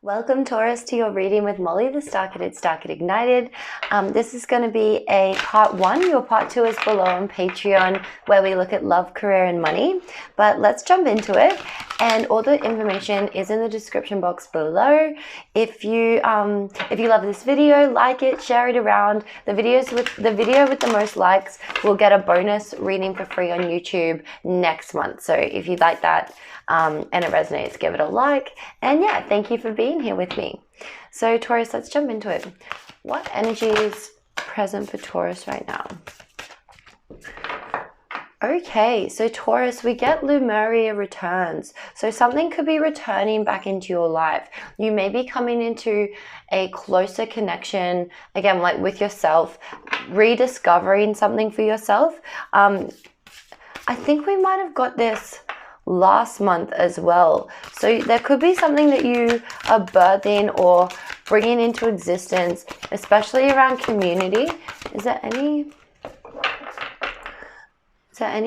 Welcome, Taurus, to your reading with Molly, the Starkidignited. This is going to be a part 1. Your part 2 is below on Patreon, where we look at love, career, and money. But let's jump into it. And all the information is in the description box below. If you love this video, like it, share it around. The video with the most likes will get a bonus reading for free on YouTube next month. So if you like that and it resonates, give it a like. And yeah, thank you for being here with me. So Taurus, let's jump into it. What energy is present for Taurus right now? Okay, so Taurus, we get Lemuria returns. So something could be returning back into your life. You may be coming into a closer connection, again, like with yourself, rediscovering something for yourself. I think we might have got this last month as well. So there could be something that you are birthing or bringing into existence, especially around community. Is there any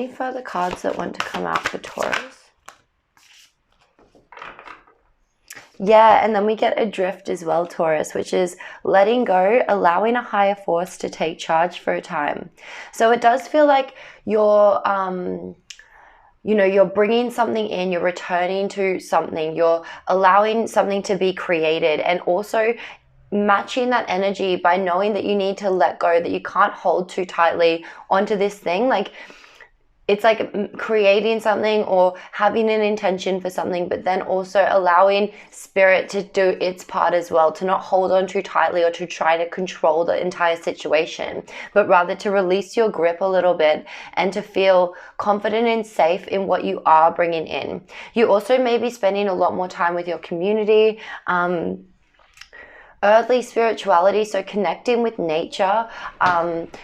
further cards that want to come out for Taurus? Yeah, and then we get Adrift as well, Taurus, which is letting go, allowing a higher force to take charge for a time. So it does feel like you're bringing something in, you're returning to something, you're allowing something to be created, and also matching that energy by knowing that you need to let go, that you can't hold too tightly onto this thing. Like, it's like creating something or having an intention for something, but then also allowing spirit to do its part as well, to not hold on too tightly or to try to control the entire situation, but rather to release your grip a little bit and to feel confident and safe in what you are bringing in. You also may be spending a lot more time with your community, earthly spirituality, so connecting with nature.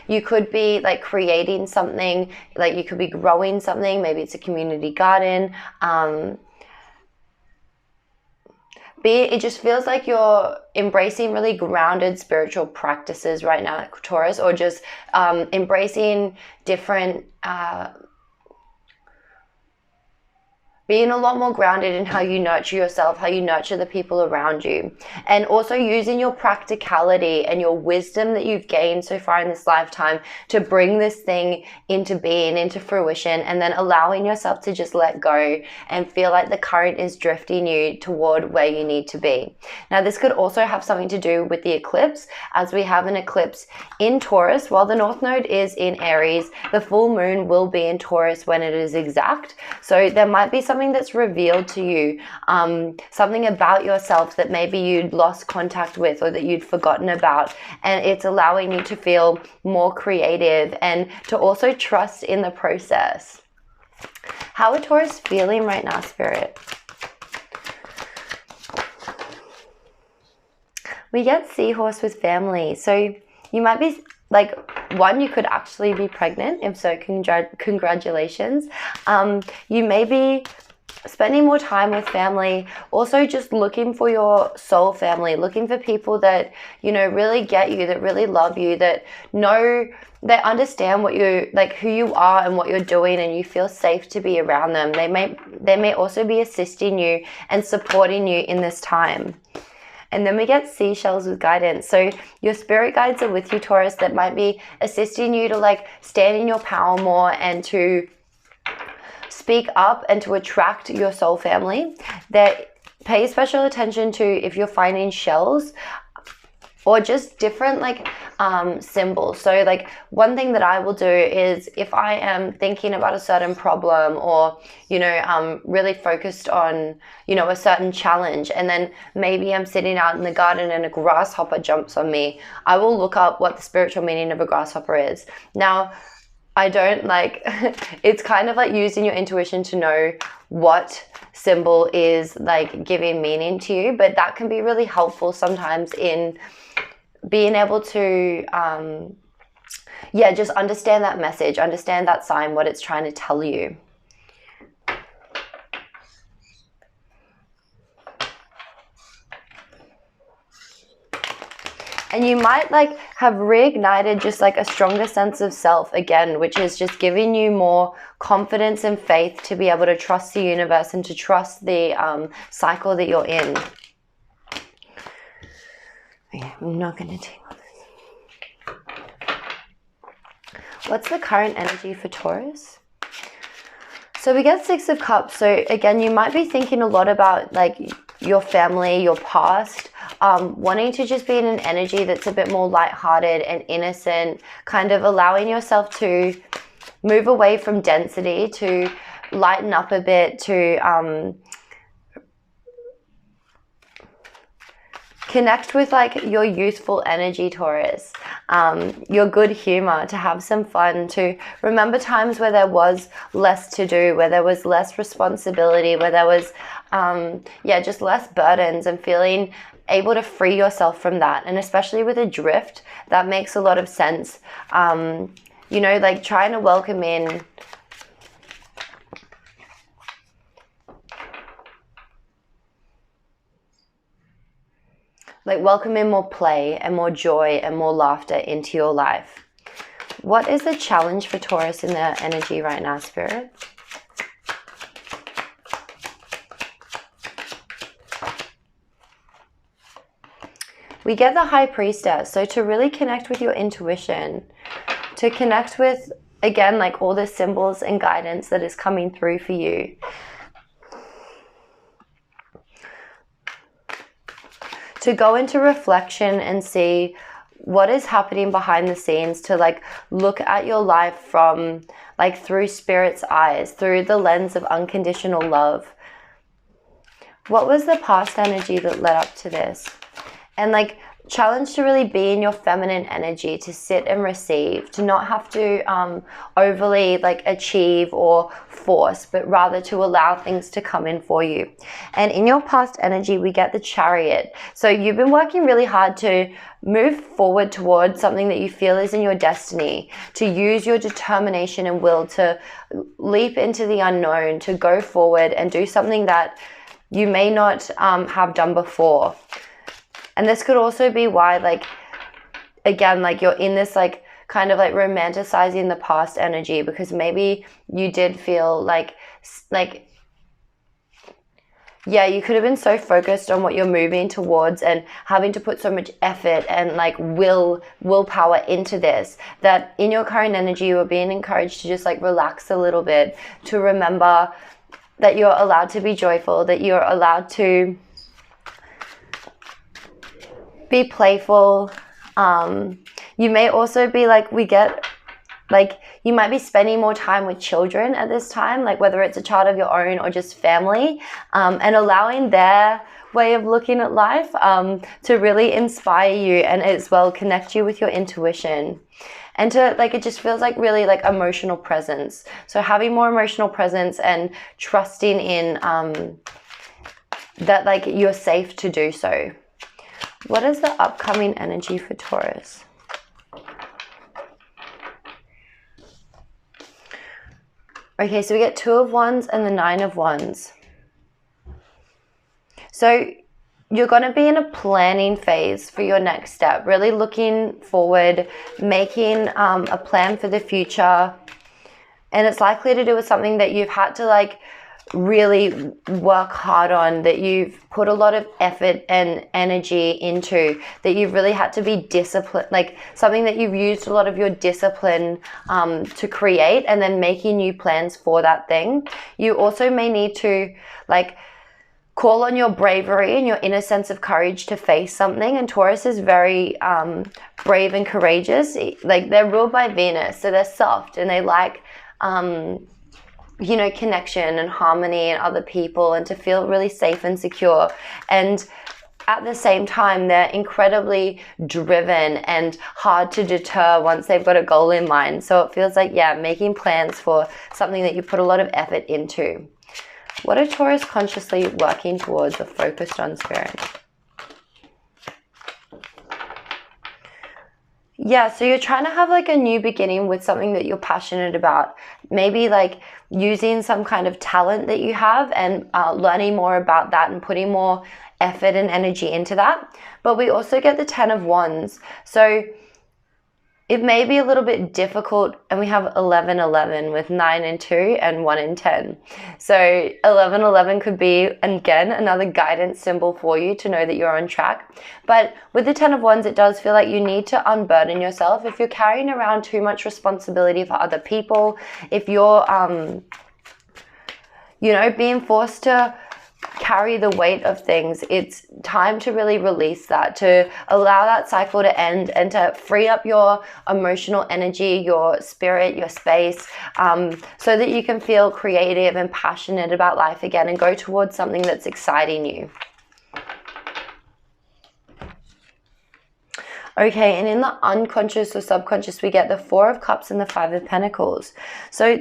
You could be like creating something, like you could be growing something, maybe it's a community garden. It just feels like you're embracing really grounded spiritual practices right now, Taurus, or just embracing different being a lot more grounded in how you nurture yourself, how you nurture the people around you, and also using your practicality and your wisdom that you've gained so far in this lifetime to bring this thing into being, into fruition, and then allowing yourself to just let go and feel like the current is drifting you toward where you need to be. Now, this could also have something to do with the eclipse, as we have an eclipse in Taurus. While the North Node is in Aries, the full moon will be in Taurus when it is exact. So there might be something that's revealed to you, something about yourself that maybe you'd lost contact with or that you'd forgotten about, and it's allowing you to feel more creative and to also trust in the process. How are Taurus feeling right now, Spirit? We get Seahorse with family. So you might be like, one, you could actually be pregnant. If so, congratulations. You may be spending more time with family, also just looking for your soul family, looking for people that, really get you, that really love you, that know, they understand what you, like, who you are and what you're doing, and you feel safe to be around them. They may also be assisting you and supporting you in this time. And then we get seashells with guidance. So your spirit guides are with you, Taurus, that might be assisting you to like stand in your power more and to speak up and to attract your soul family. That pay special attention to if you're finding shells or just different like symbols. So like one thing that I will do is if I am thinking about a certain problem or, really focused on, a certain challenge, and then maybe I'm sitting out in the garden and a grasshopper jumps on me, I will look up what the spiritual meaning of a grasshopper is. Now, I don't like, it's kind of like using your intuition to know what symbol is like giving meaning to you, but that can be really helpful sometimes in being able to, just understand that message, understand that sign, what it's trying to tell you. And you might like have reignited just like a stronger sense of self again, which is just giving you more confidence and faith to be able to trust the universe and to trust the cycle that you're in. Okay, I'm not going to take all this. What's the current energy for Taurus? So we get Six of Cups. So again, you might be thinking a lot about like your family, your past, wanting to just be in an energy that's a bit more lighthearted and innocent, kind of allowing yourself to move away from density, to lighten up a bit, to connect with like your youthful energy, Taurus, your good humor, to have some fun, to remember times where there was less to do, where there was less responsibility, where there was, just less burdens, and feeling able to free yourself from that. And especially with a drift, that makes a lot of sense. Like trying to welcome in more play and more joy and more laughter into your life. What is the challenge for Taurus in their energy right now, Spirit? We get the High Priestess. So to really connect with your intuition, to connect with, again, like all the symbols and guidance that is coming through for you. To go into reflection and see what is happening behind the scenes, to like look at your life from like through Spirit's eyes, through the lens of unconditional love. What was the past energy that led up to this? And like challenge to really be in your feminine energy, to sit and receive, to not have to overly like achieve or force, but rather to allow things to come in for you. And in your past energy, we get the Chariot. So you've been working really hard to move forward towards something that you feel is in your destiny, to use your determination and will to leap into the unknown, to go forward and do something that you may not have done before. And this could also be why, like, again, like you're in this like kind of like romanticizing the past energy, because maybe you did feel like, yeah, you could have been so focused on what you're moving towards and having to put so much effort and like willpower into this, that in your current energy, you are being encouraged to just like relax a little bit, to remember that you're allowed to be joyful, that you're allowed to be playful. You may also be like, you might be spending more time with children at this time, like whether it's a child of your own or just family, and allowing their way of looking at life to really inspire you and as well connect you with your intuition. And to like, it just feels like really like emotional presence. So having more emotional presence and trusting in that like you're safe to do so. What is the upcoming energy for Taurus? Okay, so we get Two of Wands and the Nine of Wands. So you're going to be in a planning phase for your next step, really looking forward, making a plan for the future. And it's likely to do with something that you've had to like really work hard on, that you've put a lot of effort and energy into, that you've really had to be disciplined, like something that you've used a lot of your discipline to create, and then making new plans for that thing. You also may need to like call on your bravery and your inner sense of courage to face something. And Taurus is very brave and courageous. Like they're ruled by Venus, so they're soft and they like connection and harmony and other people, and to feel really safe and secure. And at the same time, they're incredibly driven and hard to deter once they've got a goal in mind. So it feels like, yeah, making plans for something that you put a lot of effort into. What are Taurus consciously working towards or focused on, Spirit? Yeah, so you're trying to have like a new beginning with something that you're passionate about. Maybe like using some kind of talent that you have and learning more about that and putting more effort and energy into that. But we also get the Ten of Wands. So it may be a little bit difficult, and we have 11-11 with 9 and 2 and 1 and 10. So 11-11 could be, again, another guidance symbol for you to know that you're on track. But with the 10 of Wands, it does feel like you need to unburden yourself. If you're carrying around too much responsibility for other people, if you're, being forced to carry the weight of things, it's time to really release that, to allow that cycle to end and to free up your emotional energy, your spirit, your space, so that you can feel creative and passionate about life again and go towards something that's exciting you. Okay, and in the unconscious or subconscious, we get the 4 of Cups and the 5 of Pentacles. So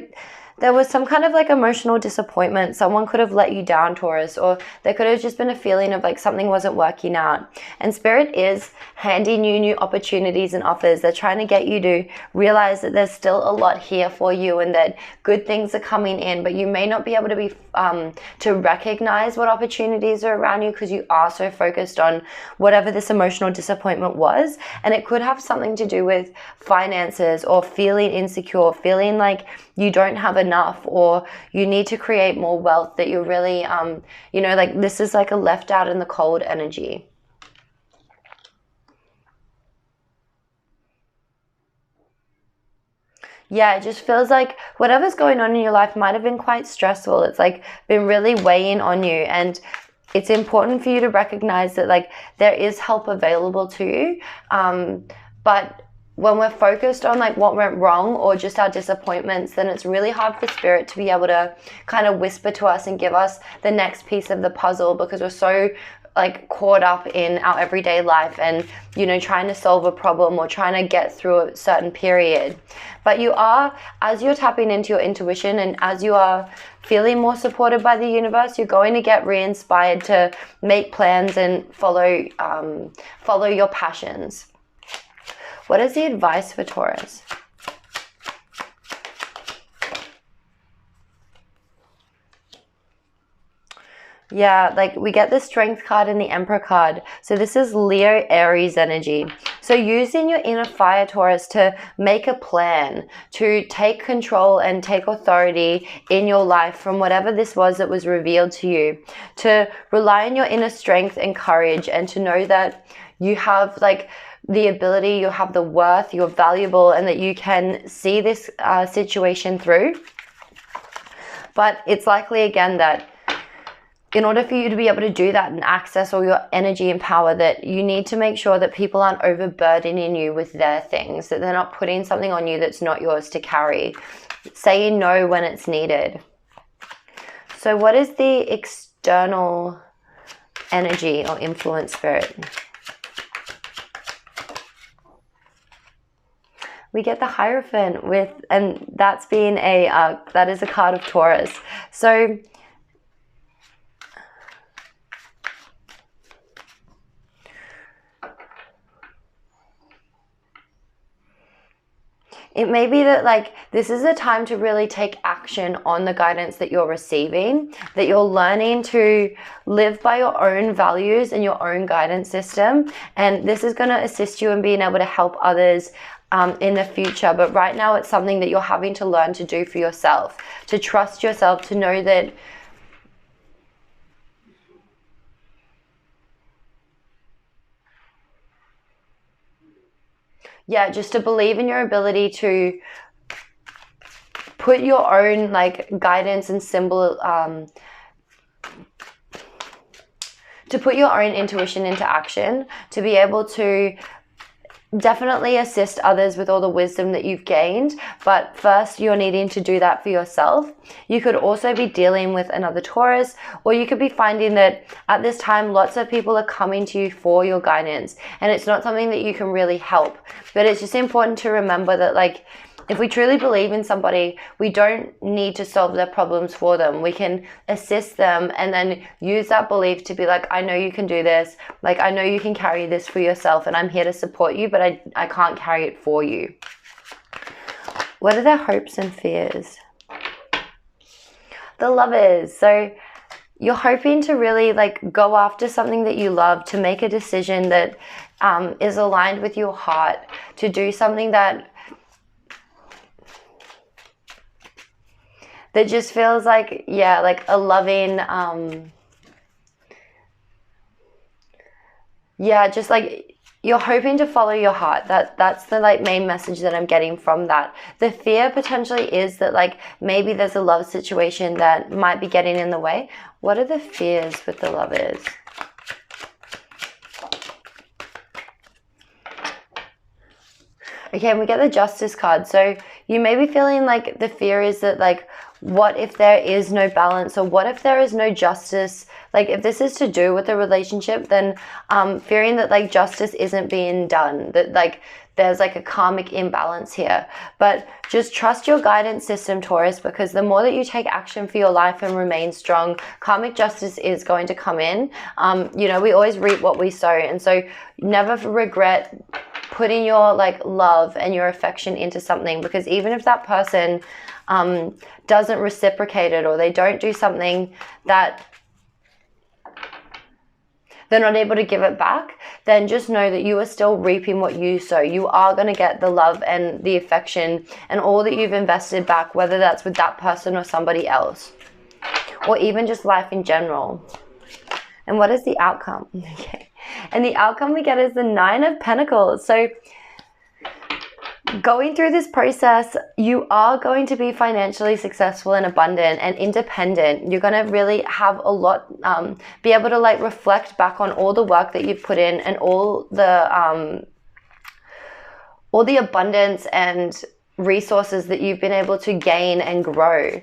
there was some kind of like emotional disappointment. Someone could have let you down, Taurus, or there could have just been a feeling of like something wasn't working out. And Spirit is handing you new opportunities and offers. They're trying to get you to realize that there's still a lot here for you and that good things are coming in, but you may not be able to be to recognize what opportunities are around you because you are so focused on whatever this emotional disappointment was. And it could have something to do with finances or feeling insecure, feeling like you don't have enough, or you need to create more wealth, that you're really, like this is like a left out in the cold energy. Yeah, it just feels like whatever's going on in your life might have been quite stressful. It's like been really weighing on you, and it's important for you to recognize that like there is help available to you. But when we're focused on like what went wrong or just our disappointments, then it's really hard for Spirit to be able to kind of whisper to us and give us the next piece of the puzzle, because we're so like caught up in our everyday life and, trying to solve a problem or trying to get through a certain period. But you are, as you're tapping into your intuition and as you are feeling more supported by the universe, you're going to get re-inspired to make plans and follow your passions. What is the advice for Taurus? Yeah, like we get the Strength card and the Emperor card. So this is Leo Aries energy. So using your inner fire, Taurus, to make a plan, to take control and take authority in your life from whatever this was that was revealed to you, to rely on your inner strength and courage, and to know that you have like the ability, you have the worth, you're valuable, and that you can see this situation through. But it's likely again that in order for you to be able to do that and access all your energy and power, that you need to make sure that people aren't overburdening you with their things, that they're not putting something on you that's not yours to carry, saying no when it's needed. So what is the external energy or influence, Spirit? We get the Hierophant and that's being that is a card of Taurus. So it may be that like this is a time to really take action on the guidance that you're receiving, that you're learning to live by your own values and your own guidance system. And this is going to assist you in being able to help others in the future. But right now it's something that you're having to learn to do for yourself, to trust yourself, to know that just to believe in your ability to put your own like guidance and symbol, to put your own intuition into action, to be able to definitely assist others with all the wisdom that you've gained. But first you're needing to do that for yourself. You could also be dealing with another Taurus, or you could be finding that at this time lots of people are coming to you for your guidance and it's not something that you can really help. But it's just important to remember that like if we truly believe in somebody, we don't need to solve their problems for them. We can assist them and then use that belief to be like, I know you can do this. Like, I know you can carry this for yourself and I'm here to support you, but I can't carry it for you. What are their hopes and fears? The Lovers. So you're hoping to really like go after something that you love, to make a decision that is aligned with your heart, to do something that just feels like, yeah, like a loving, yeah, just like you're hoping to follow your heart. That's the like main message that I'm getting from that. The fear potentially is that like maybe there's a love situation that might be getting in the way. What are the fears with the Lovers? Okay, and we get the Justice card. So you may be feeling like the fear is that like, what if there is no balance, or what if there is no justice? Like if this is to do with a relationship, then fearing that like justice isn't being done, that like there's like a karmic imbalance here. But just trust your guidance system, Taurus, because the more that you take action for your life and remain strong, karmic justice is going to come in. You know, we always reap what we sow. And so never regret putting your like love and your affection into something, because even if that person doesn't reciprocate it, or they don't do something that they're not able to give it back, then just know that you are still reaping what you sow. You are going to get the love and the affection and all that you've invested back, whether that's with that person or somebody else, or even just life in general. And what is the outcome? Okay. And the outcome we get is the 9 of Pentacles. So going through this process, you are going to be financially successful and abundant and independent. You're going to really have a lot, be able to like reflect back on all the work that you've put in, and all the abundance and resources that you've been able to gain and grow.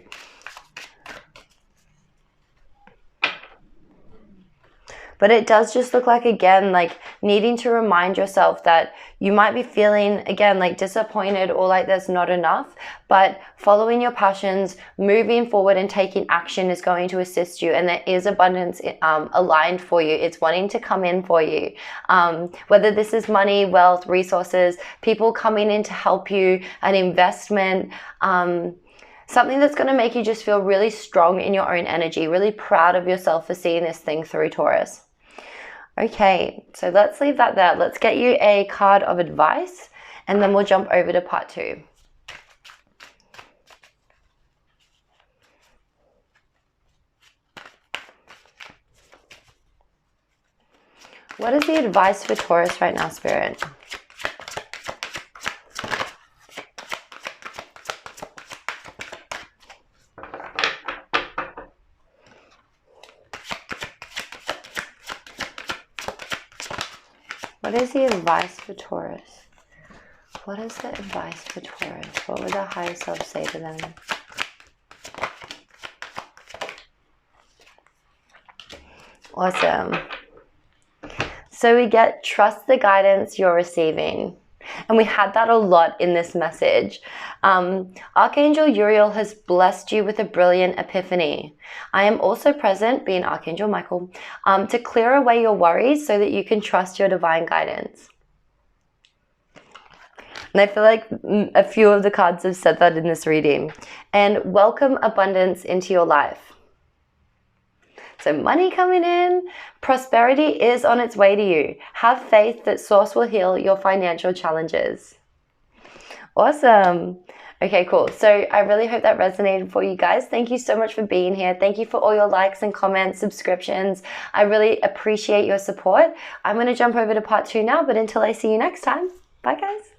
But it does just look like, again, like needing to remind yourself that you might be feeling, again, like disappointed, or like there's not enough, but following your passions, moving forward and taking action is going to assist you. And there is abundance aligned for you. It's wanting to come in for you. Whether this is money, wealth, resources, people coming in to help you, an investment, something that's going to make you just feel really strong in your own energy, really proud of yourself for seeing this thing through, Taurus. Okay, so let's leave that there. Let's get you a card of advice, and then we'll jump over to part 2. What is the advice for Taurus right now, Spirit? What is the advice for Taurus? What is the advice for Taurus? What would their higher self say to them? Awesome. So we get trust the guidance you're receiving. And we had that a lot in this message. Archangel Uriel has blessed you with a brilliant epiphany. I am also present, being Archangel Michael, to clear away your worries so that you can trust your divine guidance. And I feel like a few of the cards have said that in this reading. And welcome abundance into your life. So money coming in, prosperity is on its way to you. Have faith that Source will heal your financial challenges. Awesome. Okay, cool. So I really hope that resonated for you guys. Thank you so much for being here. Thank you for all your likes and comments, subscriptions. I really appreciate your support. I'm going to jump over to part 2 now, but until I see you next time, bye guys.